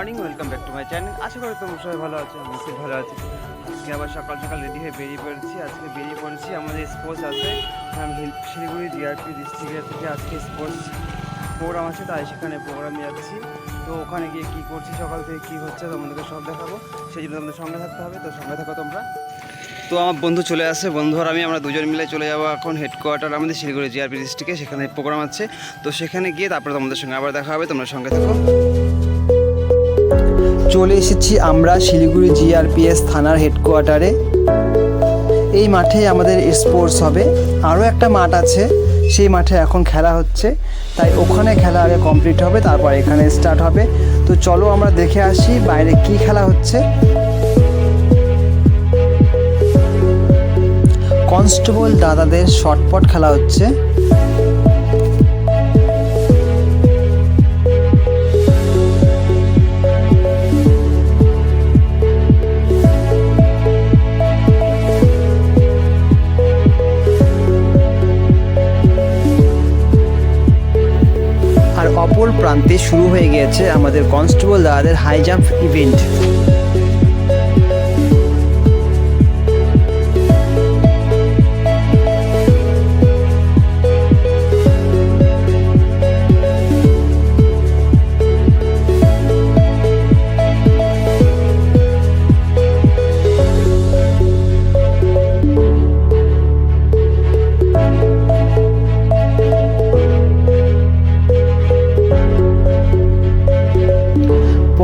Morning, welcome back to my channel. আশা করি তোমরা সবাই ভালো আছো, আমি খুব ভালো আছি। আজকে আবার সকাল সকাল রেডি হয়ে বেরিয়ে পড়েছি। আজকে বেরিয়ে পড়েছি, আমাদের স্পোর্টস আছে। আমি শিলিগুড়ি জিআরপি ডিস্ট্রিক্টের থেকে আজকে স্পোর্টস প্রোগ্রাম আছে, তাই সেখানে প্রোগ্রামে যাচ্ছি। তো ওখানে গিয়ে কী করছি, সকাল থেকে কী হচ্ছে তোমাদেরকে সব দেখাবো। সেই জন্য তোমাদের সঙ্গে থাকতে হবে, তো সঙ্গে থাকো তোমরা। তো আমার বন্ধু চলে আসে, বন্ধু আর আমরা দুজন মিলে চলে যাবো এখন হেডকোয়ার্টার আমাদের শিলিগুড়ি জিআরপি ডিস্ট্রিক্টে। সেখানে প্রোগ্রাম আছে, তো সেখানে গিয়ে তারপরে তোমাদের সঙ্গে আবার দেখা হবে। তোমরা সঙ্গে থাকো। চলে এসেছি আমরা শিলিগুড়ি জিআরপিএস থানার হেডকোয়ার্টারে। এই মাঠে আমাদের স্পোর্টস হবে। আরও একটা মাঠ আছে, সেই মাঠে এখন খেলা হচ্ছে, তাই ওখানে খেলা আগে কমপ্লিট হবে, তারপর এখানে স্টার্ট হবে। তো চলো আমরা দেখে আসি বাইরে কি খেলা হচ্ছে। কনস্টেবল দাদাদের শর্টপট খেলা হচ্ছে। আর অপর প্রান্তে শুরু হয়ে গিয়েছে আমাদের কনস্টেবল দাদাদের হাই জাম্প ইভেন্ট।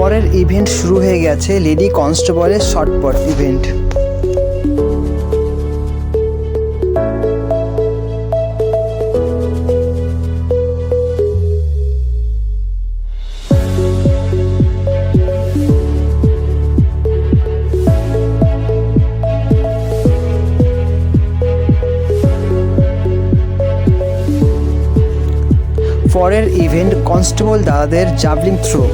পরের ইভেন্ট শুরু হয়ে গেছে লেডি কনস্টেবলের শর্টপট ইভেন্ট। পরের ইভেন্ট কনস্টেবল দাদাদের জাভলিং থ্রো।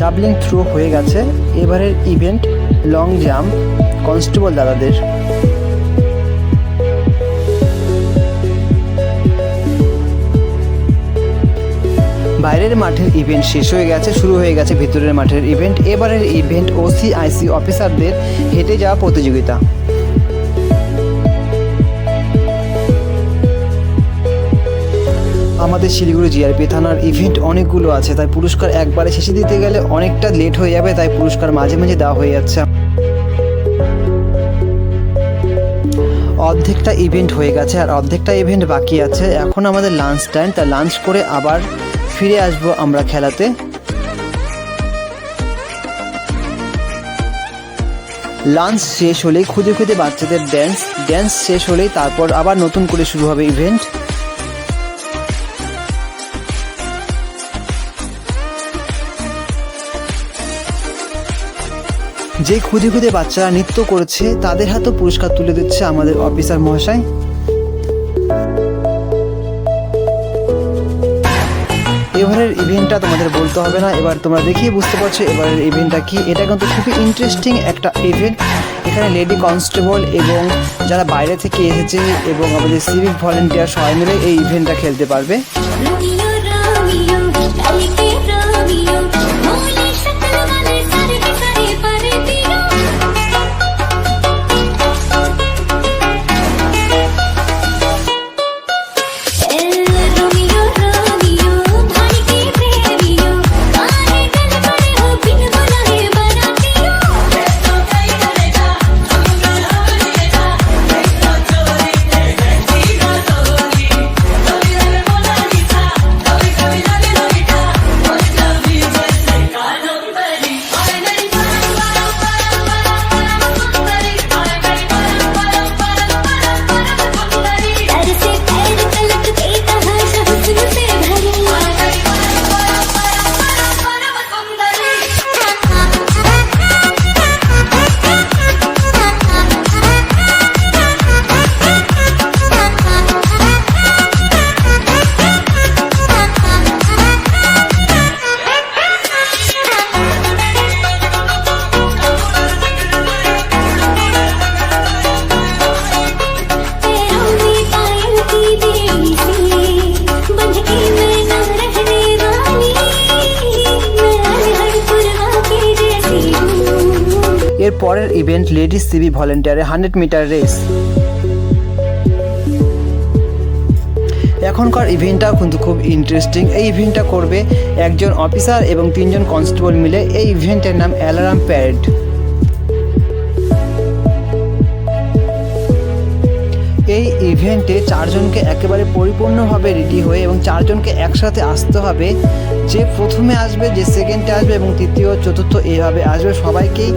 জাভলিং থ্রো হয়ে গেছে। এবারের ইভেন্ট লং জাম্প কনস্টেবল দাদাদের। বাইরের মাঠের ইভেন্ট শেষ হয়ে গেছে, শুরু হয়ে গেছে ভিতরের মাঠের ইভেন্ট। এবারের ইভেন্ট ওসিআইসি অফিসারদের হেঁটে যাওয়া প্রতিযোগিতা। আমাদের শিলিগুড়ি জিআরপি থানার ইভেন্ট অনেকগুলো আছে, তাই পুরস্কার একবারে শেষে দিতে গেলে অনেকটা লেট হয়ে যাবে, তাই পুরস্কার মাঝে মাঝে দেওয়া হয়ে যাচ্ছে। অর্ধেকটা ইভেন্ট হয়ে গেছে আর অর্ধেকটা ইভেন্ট বাকি আছে। এখন আমাদের লাঞ্চ টাইম, তাই লাঞ্চ করে আবার ফিরে আসবো আমরা খেলাতে। লাঞ্চ শেষ হলেই খুদে খুদে বাচ্চাদের ড্যান্স শেষ হলেই তারপর আবার নতুন করে শুরু হবে ইভেন্ট। যে খুদে খুদে বাচ্চারা নৃত্য করেছে তাদের হাতে পুরস্কার তুলে দিচ্ছে আমাদের অফিসার মহাশয়। এবারের ইভেন্টটা তোমাদের বলতে হবে না, এবার তোমরা দেখিয়ে বুঝতে পারছো এবারের ইভেন্টটা কি। এটা কিন্তু খুবই ইন্টারেস্টিং একটা ইভেন্ট। এখানে লেডি কনস্টেবল এবং যারা বাইরে থেকে এসেছে এবং আমাদের সিভিক ভলেন্টিয়ার সবাই মিলে এই ইভেন্টটা খেলতে পারবে। পরের ইভেন্ট লেডিস সিভিক ভলেন্টিয়ারে 100 মিটার রেস। এখনকার ইভেন্টটাও কিন্তু খুব ইন্টারেস্টিং। এই ইভেন্টটা করবে একজন অফিসার এবং 3 জন কনস্টেবল মিলে। এই ইভেন্টের নাম অ্যালার্ম প্যারেড। এই ইভেন্টে 4 জনকে একেবারে পরিপূর্ণভাবে রেডি হয়ে এবং 4 জনকে একসাথে আসতে হবে। যে প্রথমে আসবে, যে সেকেন্ডে আসবে এবং তৃতীয় চতুর্থ এইভাবে আসবে, সবাইকেই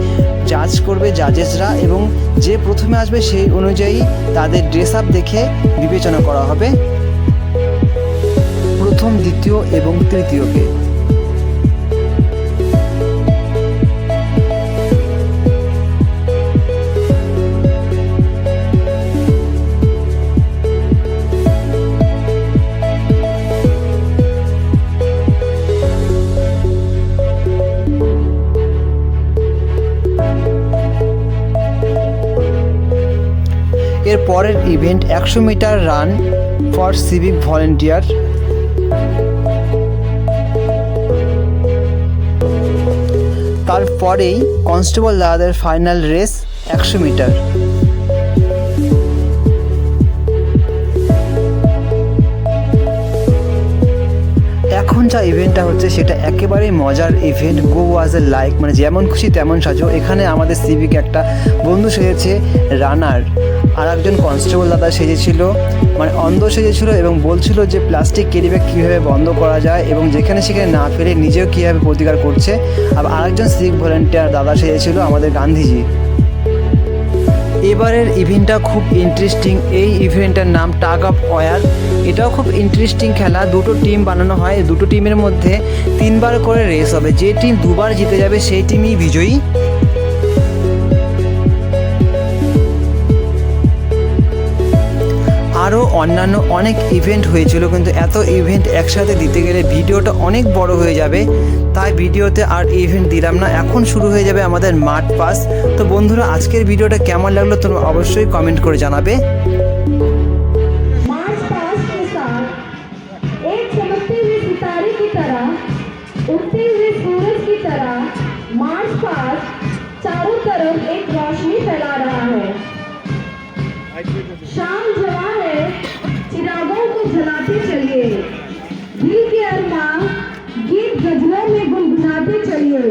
জাজ করবে জাজেসরা, এবং যে প্রথমে আসবে সেই অনুযায়ী তাদের ড্রেস আপ দেখে বিবেচনা করা হবে প্রথম, দ্বিতীয় এবং তৃতীয়কে। এর পরের event 100 metre run for civic volunteer. তারপরেই কনস্টেবল দাদাদের ফাইনাল রেস 100 মিটার। এখন যা ইভেন্টটা হচ্ছে সেটা একেবারেই মজার ইভেন্ট। গো ওয়াজ এ লাইক, মানে যেমন খুশি তেমন সাজো। এখানে আমাদের সিভিক একটা বন্ধু সেজেছে রানার, আর একজন কনস্টেবল দাদা সেজেছিল মানে অন্ধ সেজেছিল এবং বলছিল যে প্লাস্টিক ক্যারি ব্যাগ কীভাবে বন্ধ করা যায় এবং যেখানে সেখানে না ফেলে নিজেও কীভাবে প্রতিকার করছে। আর আরেকজন সিভিক ভলেন্টিয়ার দাদা সেজেছিল আমাদের গান্ধীজি। এবারের ইভেন্টটা খুব ইন্টারেস্টিং। এই ইভেন্টটার নাম টাগ অফ ওয়ার। এটাও খুব ইন্টারেস্টিং খেলা। 2টো টিম বানানো হয়, 2টো টিমের মধ্যে 3 বার করে রেস হবে। যে টিম 2 বার জিতে যাবে সেই টিমই বিজয়ী। আরও অন্যান্য অনেক ইভেন্ট হয়েছিল, কিন্তু এত ইভেন্ট একসাথে দিতে গেলে ভিডিওটা অনেক বড় হয়ে যাবে, তাই ভিডিওতে আর ইভেন্ট দিলাম না। এখন শুরু হয়ে যাবে আমাদের মাঠ পাস। তো বন্ধুরা, আজকের ভিডিওটা কেমন লাগলো তোমরা অবশ্যই কমেন্ট করে জানাবে। चारों तरफ एक रोशनी फैला रहा है। शाम जवा है, चिरागों को जलाते चलिए, दिल के अरमां गीत गजलों में गुनगुनाते चलिए।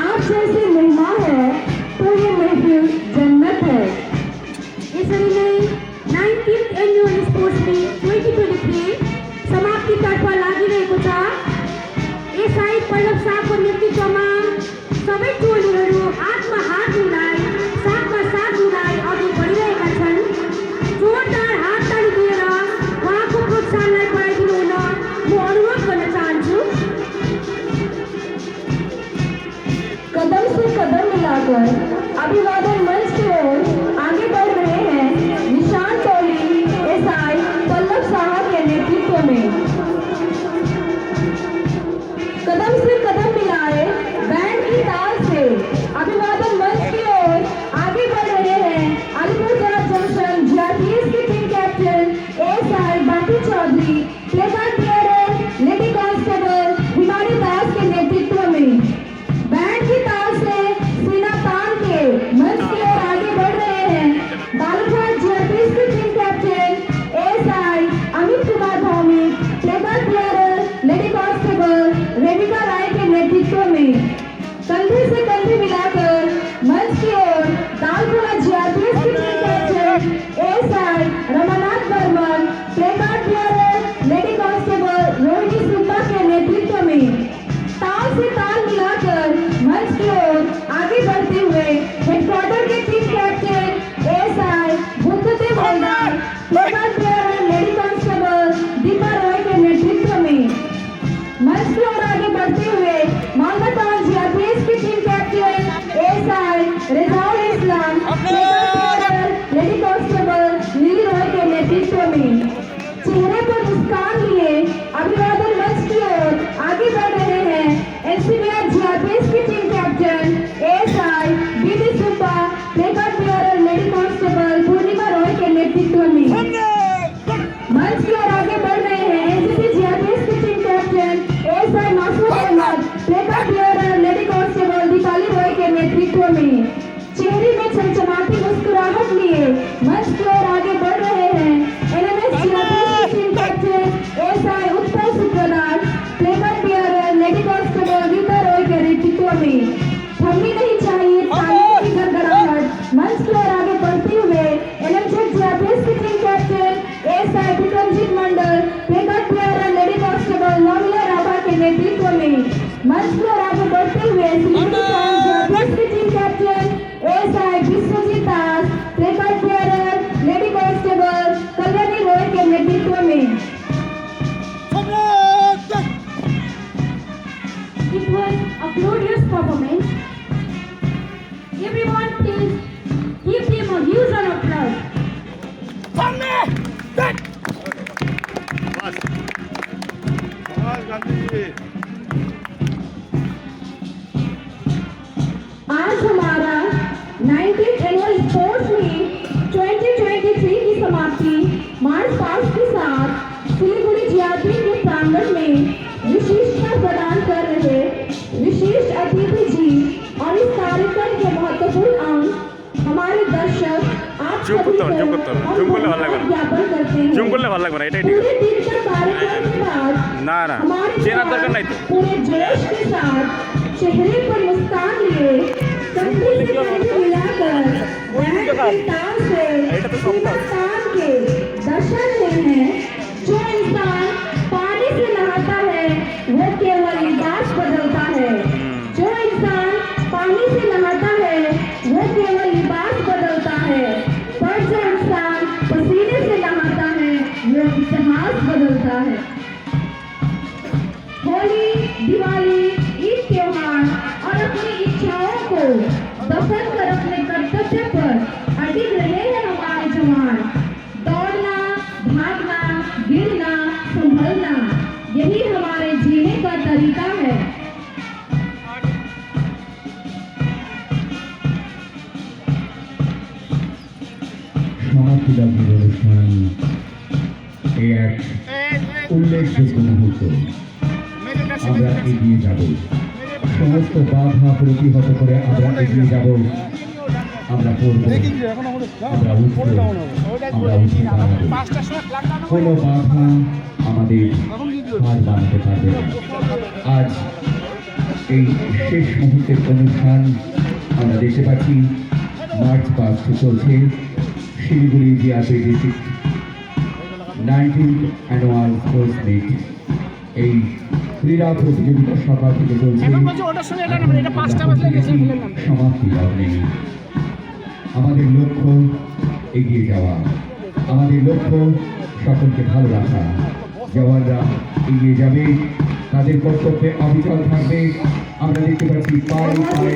आप जैसे मेहमान है तो ये महफिल जन्नत है। इसलिए 19th एनुअल स्पोर्ट्स मीट 2023 समाप्ति तर्फा लागी रहेको छ। ए साइड पल्लव शाहको नेतृत्वमा सबै टोलीहरू हातमा हात मिलाइ साथमा साथ मिलाइ अघि बढिरहेका छन्। जोरदार हात ताली दिएर उहाँको प्रोत्साहनलाई बढाइदिनु हुन म अनुरोध गर्न चाहन्छु। कदम से कदम मिलाकर अभिवादन मंच की ओर आगे बढ़ रहे हैं निशान टोली एसआई पल्लव शाह के नेतृत्व में। कदम से कदम मिलाए बैंड की ताल से अभिवादन मंच की ओर आगे बढ़ रहे हैं अलीपुरद्वार जंक्शन जीआरपीएस की team captain ASI Bunty Chowdhury, placard bearer lady constable Himani Das के नेतृत्व में। बैंड की ताल से सीना तान के मंच की ओर आगे बढ़ रहे हैं बालूघाट जीआरपीएस की team captain ASI Amit Kumar Bhowmik, placard bearer lady constable Rebika Rai के नेतृत्व में। कंधे से कंधे मिलाकर मंच की ओर दालकोला जीआरपीएस की team captain ASI Ramanath Barman, placard bearer मंच की ओर आगे बढ़ते हुए select team captain A side Biswajit Das, placard bearer lady constable Kalyani Roy के नेतृत्व में। It was a glorious performance. Everyone please give them a huge round of applause. आज हमारा 19th एनुअल स्पोर्ट्स मीट 2023 की समाप्ति मार्च पास्ट के साथ सिलीगुड़ी जीआरपी के प्रांगण में विशिष्टता प्रदान कर रहे विशिष्ट अतिथि जी और इस कार्यक्रम के महत्वपूर्ण अंग हमारे दर्शक आप Zoom सभी করতে হবে, को zoom করতে হবে, हम zoom করলে ভালো লাগবে না। ज्ञापन करते हैं। জুম করলে ভালো লাগবে না, এটাই ঠিক पूरे दिन का कार्यक्रम के बाद না না हमारे চেনার দরকার নাই তো। पूरे जोश के साथ चेहरे पर मुस्कान लिए कंधे से कंधे मिलाकर बैंड की ताल से हिंदुस्तान के दर्शन हुए हैं। जो इंसान पानी से नहाता है वो केवल लिबास बदलता है। जो इंसान पानी से नहाता है वो केवल लिबास बदलता है, पर जो इंसान पसीने से नहाता है वो इतिहास बदलता है। होली, दिवाली, ईद त्योहार और अपनी इच्छाओं को दफन कर अपने कर्तव्य पर अडिग रहे हैं हमारे जवान। दौड़ना, भागना, गिरना, संभलना, यही हमारे जीने का तरीका है। সমাপ্তিলগ্ন অনুষ্ঠান এই এক উল্লেখযোগ্য মুহূর্ত। আমরা এগিয়ে যাব, সমস্ত বাধা প্রতিহত করে আমরা এগিয়ে যাব। আমরা করব, আমরা উঠব, আমরা উঠে দাঁড়াবো। কোনো বাধা আমাদের হার বানাতে পারবে না। আজ এই শেষ মুহূর্তের অনুষ্ঠান আমরা দেখতে পাচ্ছি মার্চ পাস্ট চলছে Siliguri GRP district 19th annual sports meet. এই ক্রীড়া প্রতিযোগিতা সকাল থেকে চলছে, সমাপ্তি লগ্নে। আমাদের লক্ষ্য এগিয়ে যাওয়া, আমাদের লক্ষ্য সকলকে ভালো রাখা। জওয়ানরা এগিয়ে যাবে, তাদের কর্তব্যে অবিচল থাকবে। আমরা দেখতে পাচ্ছি পায়ে পায়ে